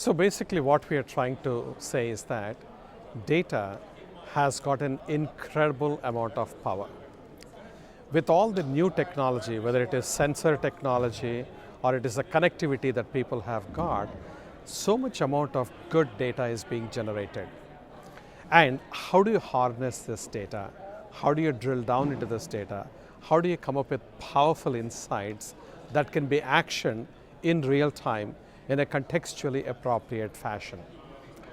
So basically what we are trying to say is that data has got an incredible amount of power. With all the new technology, whether it is sensor technology or it is the connectivity that people have got, so much amount of good data is being generated. And how do you harness this data? How do you drill down into this data? How do you come up with powerful insights that can be actioned in real time in a contextually appropriate fashion?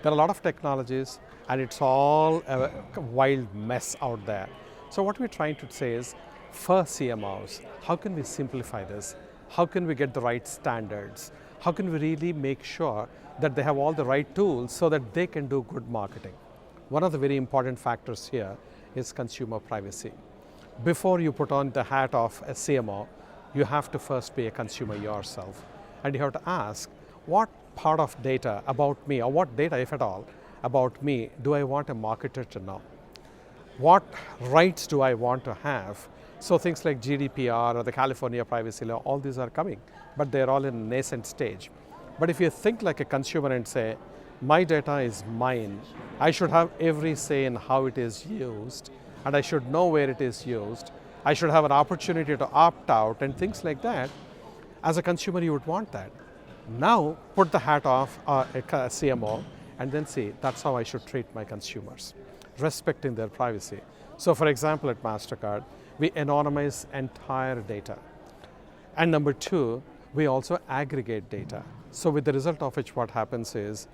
There are a lot of technologies and it's all a wild mess out there. So what we're trying to say is, for CMOs, how can we simplify this? How can we get the right standards? How can we really make sure that they have all the right tools so that they can do good marketing? One of the very important factors here is consumer privacy. Before you put on the hat of a CMO, you have to first be a consumer yourself. And you have to ask, what part of data about me, or what data, if at all, about me do I want a marketer to know? What rights do I want to have? So things like GDPR or the California privacy law, all these are coming, but they're all in a nascent stage. But if you think like a consumer and say, my data is mine, I should have every say in how it is used, and I should know where it is used, I should have an opportunity to opt out and things like that, as a consumer you would want that. Now put the hat of a CMO and then see, that's how I should treat my consumers, respecting their privacy. So for example, at MasterCard, we anonymize entire data. And number two, we also aggregate data. So with the result of which what happens is,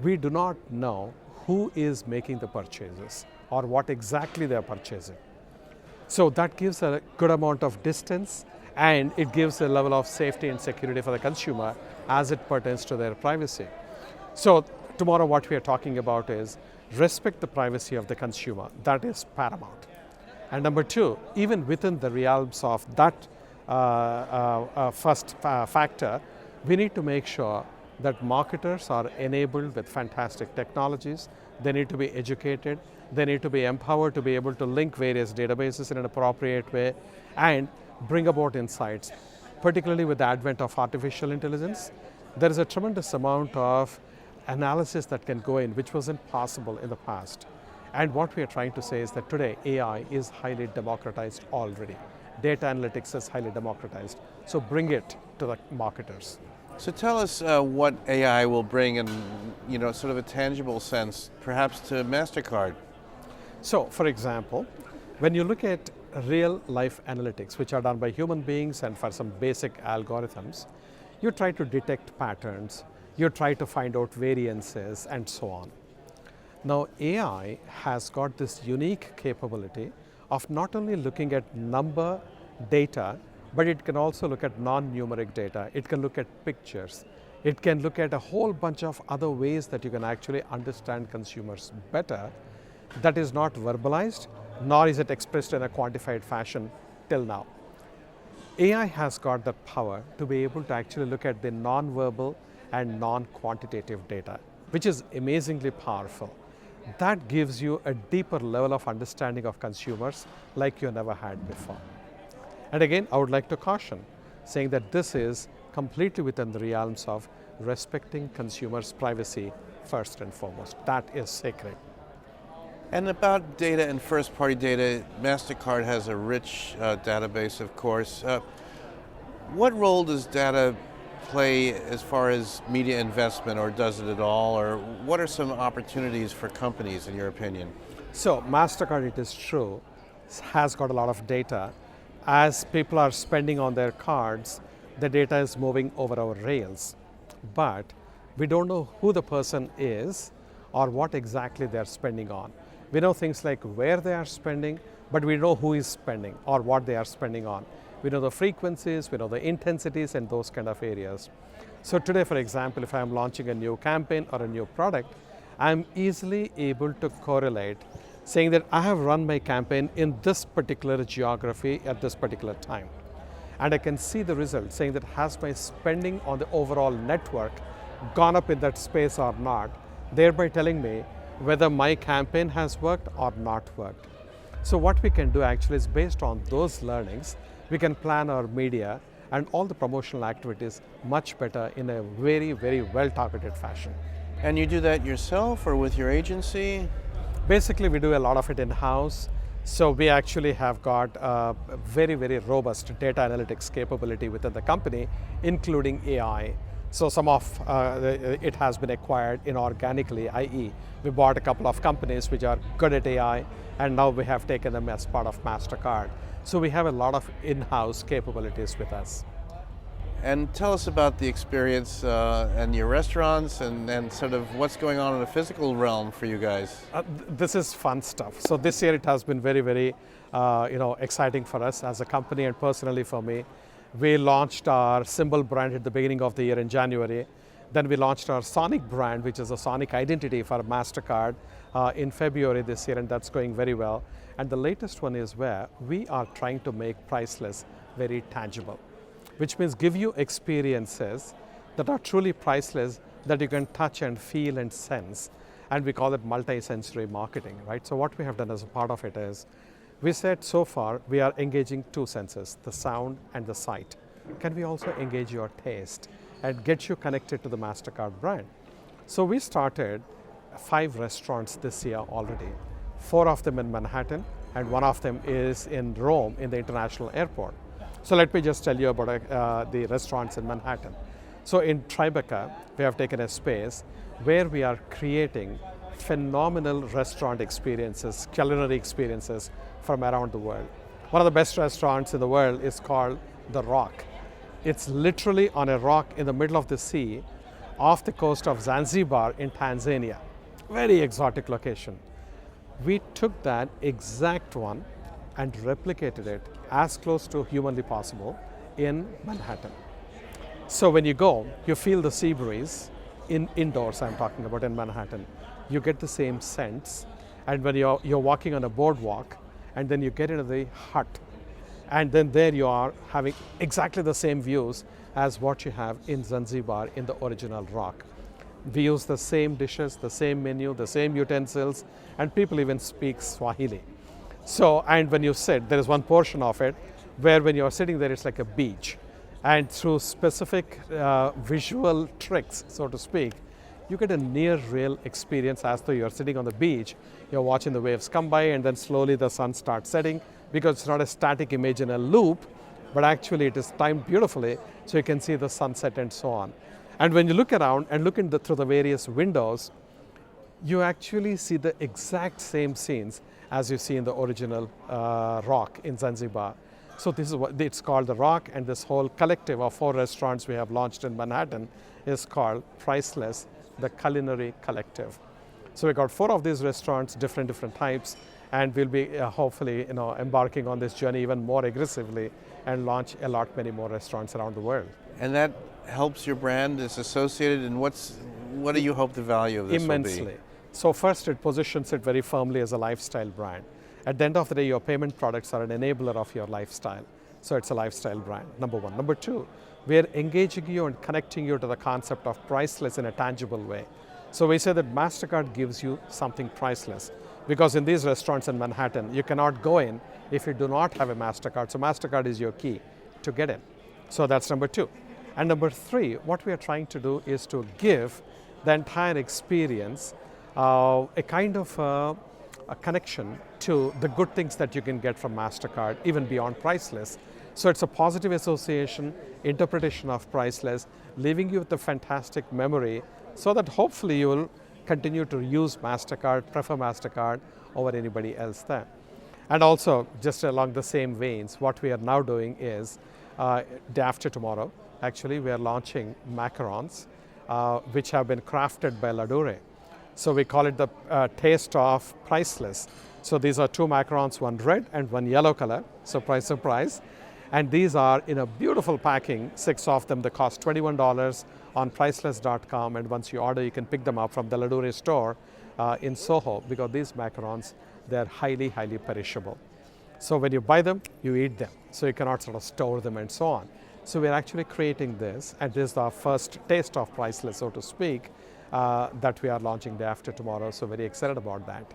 we do not know who is making the purchases or what exactly they are purchasing. So that gives a good amount of distance and it gives a level of safety and security for the consumer as it pertains to their privacy. So tomorrow what we are talking about is respect the privacy of the consumer. That is paramount. And number two, even within the realms of that first factor, we need to make sure that marketers are enabled with fantastic technologies. They need to be educated. They need to be empowered to be able to link various databases in an appropriate way and bring about insights. Particularly with the advent of artificial intelligence, there is a tremendous amount of analysis that can go in, which wasn't possible in the past. And what we are trying to say is that today AI is highly democratized already. Data analytics is highly democratized. So bring it to the marketers. So tell us what AI will bring in, sort of a tangible sense, perhaps to MasterCard. So for example, when you look at real life analytics, which are done by human beings and for some basic algorithms, you try to detect patterns, you try to find out variances and so on. Now AI has got this unique capability of not only looking at number data, but it can also look at non-numeric data. It can look at pictures. It can look at a whole bunch of other ways that you can actually understand consumers better. That is not verbalized, nor is it expressed in a quantified fashion till now. AI has got the power to be able to actually look at the non-verbal and non-quantitative data, which is amazingly powerful. That gives you a deeper level of understanding of consumers like you never had before. And again, I would like to caution, saying that this is completely within the realms of respecting consumers' privacy first and foremost. That is sacred. And about data and first-party data, MasterCard has a rich database, of course. What role does data play as far as media investment, or does it at all? Or what are some opportunities for companies, in your opinion? So MasterCard, it is true, has got a lot of data. As people are spending on their cards, the data is moving over our rails. But we don't know who the person is or what exactly they're spending on. We know things like where they are spending, but we know who is spending or what they are spending on. We know the frequencies, we know the intensities and those kind of areas. So today, for example, if I'm launching a new campaign or a new product, I'm easily able to correlate, saying that I have run my campaign in this particular geography at this particular time. And I can see the result, saying that has my spending on the overall network gone up in that space or not, thereby telling me whether my campaign has worked or not worked. So what we can do actually is, based on those learnings, we can plan our media and all the promotional activities much better in a very, very well-targeted fashion. And you do that yourself or with your agency? Basically, we do a lot of it in-house. So we actually have got a very, very robust data analytics capability within the company, including AI. So some of it has been acquired inorganically, i.e. we bought a couple of companies which are good at AI, and now we have taken them as part of MasterCard. So we have a lot of in-house capabilities with us. And tell us about the experience and your restaurants and sort of what's going on in the physical realm for you guys. This is fun stuff. So this year it has been very, very exciting for us as a company and personally for me. We launched our Symbol brand at the beginning of the year in January. Then we launched our Sonic brand, which is a Sonic identity for MasterCard in February this year, and that's going very well. And the latest one is where we are trying to make Priceless very tangible, which means give you experiences that are truly priceless, that you can touch and feel and sense. And we call it multi-sensory marketing, right? So what we have done as a part of it is, we said so far we are engaging two senses, the sound and the sight. Can we also engage your taste and get you connected to the MasterCard brand? So we started 5 restaurants this year already, 4 of them in Manhattan, and 1 of them is in Rome in the international airport. So let me just tell you about the restaurants in Manhattan. So in Tribeca, we have taken a space where we are creating phenomenal restaurant experiences, culinary experiences from around the world. One of the best restaurants in the world is called The Rock. It's literally on a rock in the middle of the sea off the coast of Zanzibar in Tanzania. Very exotic location. We took that exact one and replicated it as close to humanly possible in Manhattan. So when you go, you feel the sea breeze indoors, I'm talking about in Manhattan. You get the same scents, and when you're walking on a boardwalk, and then you get into the hut, and then there you are having exactly the same views as what you have in Zanzibar in the original rock. We use the same dishes, the same menu, the same utensils, and people even speak Swahili. So, and when you sit, there is one portion of it where when you're sitting there, it's like a beach. And through specific visual tricks, so to speak, you get a near real experience as though you're sitting on the beach. You're watching the waves come by, and then slowly the sun starts setting, because it's not a static image in a loop, but actually it is timed beautifully, so you can see the sunset and so on. And when you look around and look through the various windows, you actually see the exact same scenes as you see in the original rock in Zanzibar. So this is what it's called, The Rock, and this whole collective of 4 restaurants we have launched in Manhattan is called Priceless, the Culinary Collective. So we got 4 of these restaurants, different types, and we'll be hopefully embarking on this journey even more aggressively and launch many more restaurants around the world. And that helps your brand, is associated, and what do you hope the value of this Immensely. will be? So first, it positions it very firmly as a lifestyle brand. At the end of the day, your payment products are an enabler of your lifestyle. So it's a lifestyle brand, number 1. Number 2, we are engaging you and connecting you to the concept of priceless in a tangible way. So we say that MasterCard gives you something priceless, because in these restaurants in Manhattan, you cannot go in if you do not have a MasterCard. So MasterCard is your key to get in. So that's number 2. And number 3, what we are trying to do is to give the entire experience a kind of a connection to the good things that you can get from MasterCard, even beyond priceless. So it's a positive association, interpretation of priceless, leaving you with a fantastic memory, so that hopefully you will continue to use MasterCard, prefer MasterCard over anybody else there. And also, just along the same veins, what we are now doing is, day after tomorrow, actually, we are launching macarons, which have been crafted by Ladure. So we call it the taste of Priceless. So these are 2 macarons, one red and one yellow color, surprise, surprise. And these are in a beautiful packing, 6 of them. They cost $21 on priceless.com, and once you order, you can pick them up from the Ladure store in Soho, because these macarons, they're highly, highly perishable. So when you buy them, you eat them. So you cannot sort of store them and so on. So we're actually creating this, and this is our first taste of Priceless, so to speak, that we are launching day after tomorrow. So very excited about that.